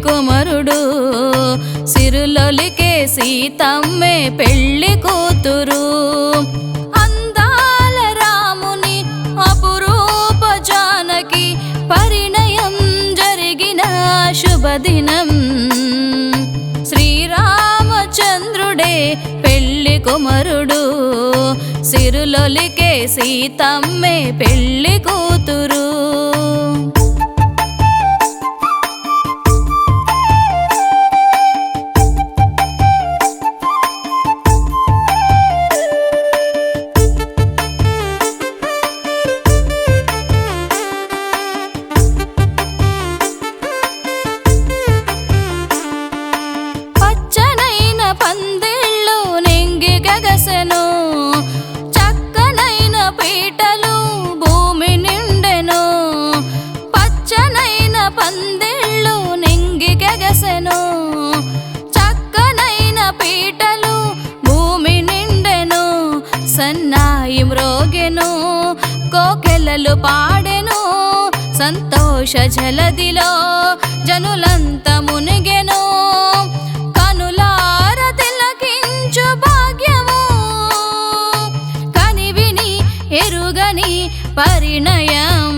కుమరుడు సిరులొలికే సీతమ్మే పెళ్లి కూతురు అందాల రాముని అపురూప జానకి పరిణయం జరిగిన శుభదినం శ్రీరామచంద్రుడే పెళ్లి కుమరుడు సిరులొలికే సీతమ్మే పెళ్లి కూతురు పచ్చనైన పందిళ్ళు నింగి గగసెను చక్కనైన పీటలు భూమి నిండెను పచ్చనైన పందిళ్ళు నింగి గగసెను చక్కనైన పీటలు భూమి నిండెను సన్నాయి మ్రోగెను కోకెలలు పాడెను సంతోష జలదిలో జనులంత మునిగెను కనులార తిలకించు భాగ్యము కనివిని ఎరుగని పరిణయం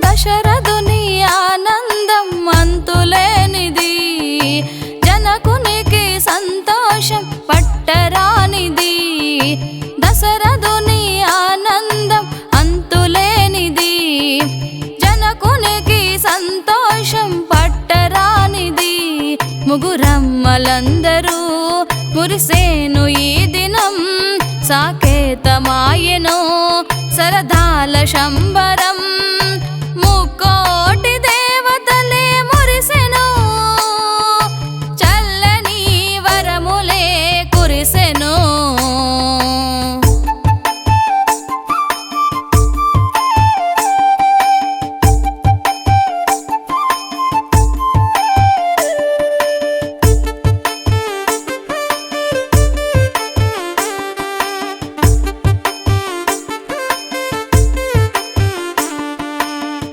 దశరథుని ఆనందం అంతులేనిది జనకునికి సంతోషం పట్టరానిది దశరథుని ఆనందం అంతులేనిది జనకునికి సంతోషం పట్టరానిది ముగురమ్మలందరూ మురిసేను ఈ దినం సాకేతమాయెను సరదాల శంబరం ముక్కోటి దేవతలే మురిసెను చల్లని వరములే కురిసెను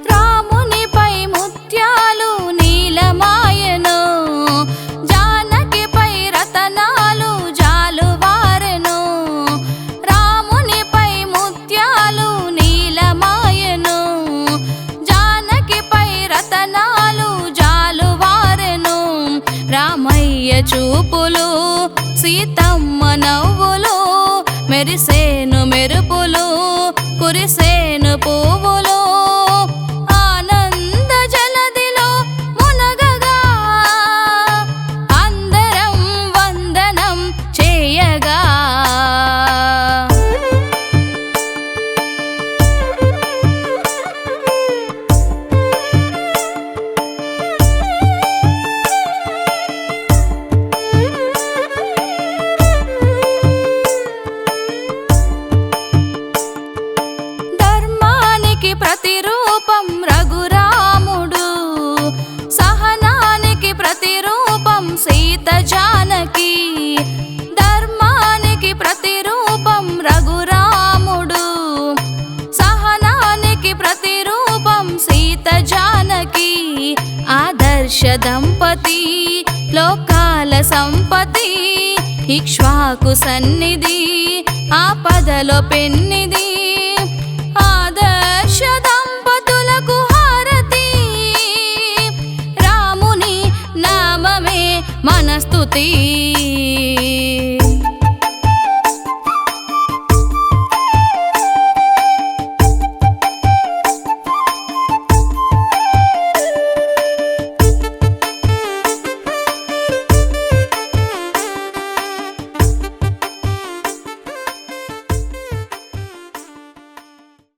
రామునిపై ముత్యాలు నీలమాయెను జానకిపై రతనాలు జాలువారెను రామునిపై ముత్యాలు నీలమాయెను జానకిపై రతనాలు జాలువారెను రామయ్య చూపులు సీతమ్మ నవ్వులు మెరిసేను మెరుపులు కురిసేను పువ్వులు ఆనంద జలదిలో మునగగా అందరం వందనం చేయగా ధర్మానికి ప్రతిరూపం రఘురాముడు సహనానికి ప్రతిరూపం సీత జానకి ధర్మానికి ప్రతిరూపం రఘురాముడు సహనానికి ప్రతిరూపం సీత జానకి ఆదర్శ దంపతి లోకాల సంపతి ఇక్ష్వాకు సన్నిధి ఆపదలో పెన్నిది ఆదర్శ దంపతులకు హారతి రాముని నామమే మనస్తుతి